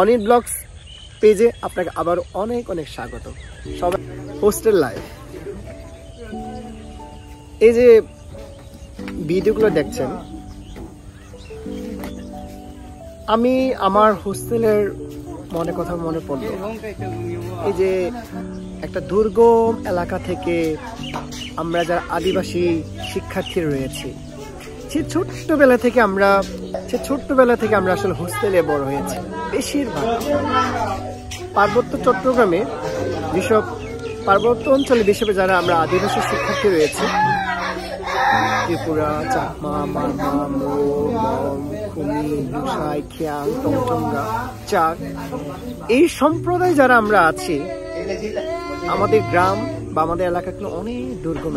Anil blogs পেজে আপনাকে আবার অনেক অনেক স্বাগত। সবাই হোস্টেল লাইফ, এই যে ভিডিওগুলো দেখছেন, আমি আমার হোস্টেলের কথা মনে পড়ল। এই যে একটা দুর্গম এলাকা থেকে আমরা যারা আদিবাসী শিক্ষার্থী রয়েছে, সে ছোট্টবেলা থেকে আমরা আসলে হোস্টেলে বড় হয়েছি। বেশিরভাগ পার্বত্য চট্টগ্রামে যেসব পার্বত্য অঞ্চলে যেসব যারা আমরা আদিবাসী শিক্ষার্থী রয়েছে, ত্রিপুরা, চাকমা, মারমা, মো, মং, খুমি, মুসাই, খিয়াং, টংচঙ্গা, চাক, এই সম্প্রদায় যারা আমরা আছি, আমাদের গ্রাম বা আমাদের এলাকা কিন্তু অনেক দুর্গম।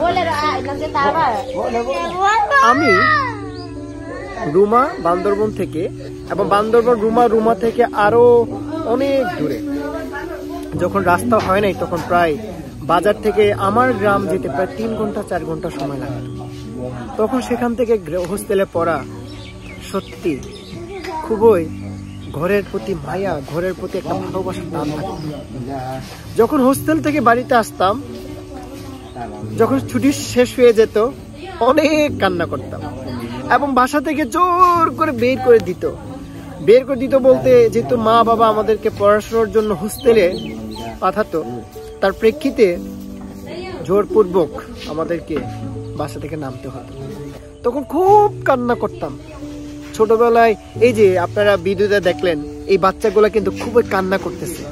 আমি রুমা বান্দরবন থেকে, এবং বান্দরবন রুমা থেকে আরো অনেক দূরে, যখন রাস্তা হয় নাই তখন প্রায় বাজার থেকে আমার গ্রাম যেতে প্রায় 3 ঘন্টা 4 ঘন্টা সময় লাগে। তখন সেখান থেকে হোস্টেলে পড়া সত্যি খুবই ঘরের প্রতি মায়া, ঘরের প্রতি একটা ভালোবাসার টান থাকত। যখন হোস্টেল থেকে বাড়িতে আসতাম, যখন ছুটি শেষ হয়ে যেত, অনেক কান্না করতাম এবং বাসা থেকে জোর করে বের করে দিত বলতে, যেহেতু মা বাবা আমাদেরকে পড়াশোনার জন্য হোস্টেলে পাঠাতো, তার প্রেক্ষিতে জোরপূর্বক আমাদেরকে বাসা থেকে নামতে হতো। তখন খুব কান্না করতাম ছোটবেলায়। এই যে আপনারা ভিডিওতে দেখলেন, এই বাচ্চাগুলা কিন্তু খুবই কান্না করতেছে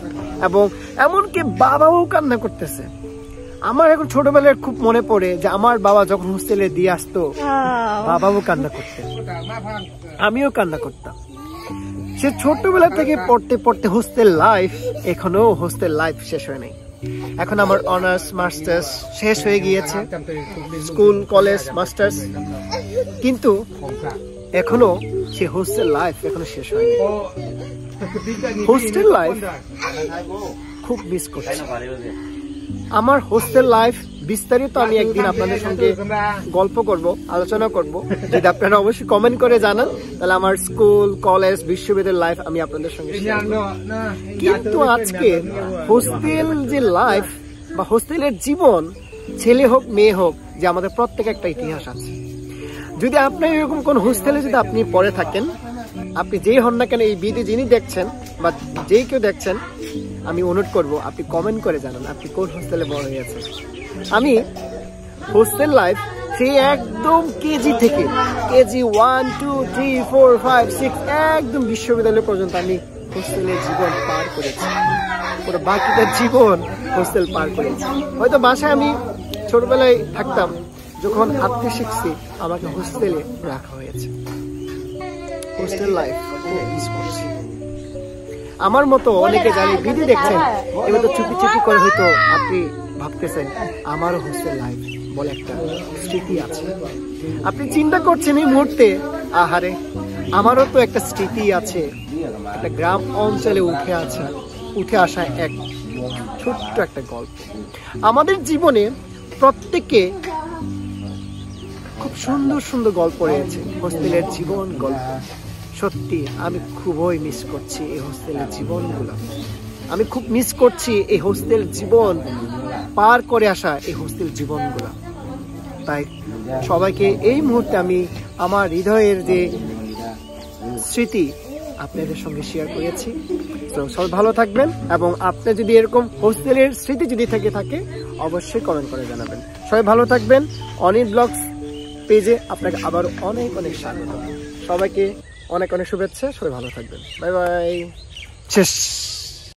এবং এমনকি বাবাও কান্না করতেছে। আমার এখন ছোটবেলায় খুব মনে পড়ে যে আমার বাবা যখন হোস্টেলে দিয়ে আসতো, বাবাও কান্না করতেন, আমিও কান্না করতাম। সে ছোটবেলা থেকে পড়তে হোস্টেল লাইফ, এখনো হোস্টেল লাইফ শেষ হয় নাই। এখন আমার অনার্স মাস্টার্স শেষ হয়ে গিয়েছে, স্কুল কলেজ মাস্টার্স, কিন্তু এখনো সে হোস্টেল লাইফ এখনো শেষ হয়নি। হোস্টেল লাইফ খুব মিস করছি। আমার হোস্টেল লাইফ বিস্তারিত আমি একদিন আপনাদের সঙ্গে গল্প করব, আলোচনা করব। যদি আপনারা অবশ্যই কমেন্ট করে জানান, তাহলে আমার স্কুল কলেজ বিশ্ববিদ্যালয় লাইফ আমি আপনাদের সঙ্গে শেয়ার করব। কিন্তু আজকে হোস্টেল যে লাইফ বা হোস্টেলের জীবন, ছেলে হোক মেয়ে হোক, যে আমাদের প্রত্যেক একটা ইতিহাস আছে। যদি আপনি এরকম কোন হোস্টেলে যদি আপনি পড়ে থাকেন, আপনি যেই হন না কেন, এই ভিডিও যিনি দেখছেন বা যেই কেউ দেখছেন, আমি অনুরোধ করব আপনি কমেন্ট করে জানান আপনি কোন হোস্টেলে বড় হয়েছেন। আমি হোস্টেল লাইফ সেই একদম কেজি থেকে কেজি 1, 2, 3, 4, 5, 6 একদম বিশ্ববিদ্যালয় পর্যন্ত আমি হোস্টেলের জীবন পার করেছি। পুরো বাকিটা জীবন হোস্টেল পার করেছি। হয়তো বাসায় আমি ছোটবেলায় থাকতাম, যখন হাঁটতে শিখছি আমাকে হোস্টেলে রাখা হয়েছে। হোস্টেল লাইফ খুব মিস করছি। আমার মতো অনেকে জানি ভিডিও দেখছেন, এবার তো চুপি করে হয়তো আপনি ভাবতেছেন আমারও হোস্টেল লাইফ বলে একটা স্মৃতি আছে। আপনি চিন্তা করছেন এই মুহূর্তে, আহারে আমারও তো একটা স্মৃতি আছে, একটা গ্রাম অঞ্চলে উঠে আসা এক ছোট্ট একটা গল্প। আমাদের জীবনে প্রত্যেকে খুব সুন্দর গল্প রয়েছে, হোস্টেলের জীবন গল্প। সত্যি আমি খুবই মিস করছি এই হোস্টেলের জীবনগুলো। আমি খুব মিস করছি এই হোস্টেল জীবন পার করে আসা এই হোস্টেল জীবনগুলো। তাই সবাইকে এই মুহূর্তে আমি আমার হৃদয়ের যে স্মৃতি আপনাদের সঙ্গে শেয়ার করেছি। তো সবাই ভালো থাকবেন, এবং আপনি যদি এরকম হোস্টেলের স্মৃতি যদি থেকে থাকে অবশ্যই কমেন্ট করে জানাবেন। সবাই ভালো থাকবেন। অনিল ব্লগস পেজে আপনাকে আবার অনেক অনেক স্বাগত। সবাইকে অনেক অনেক শুভেচ্ছা। সবাই ভালো থাকবেন। Bye bye. শেষ।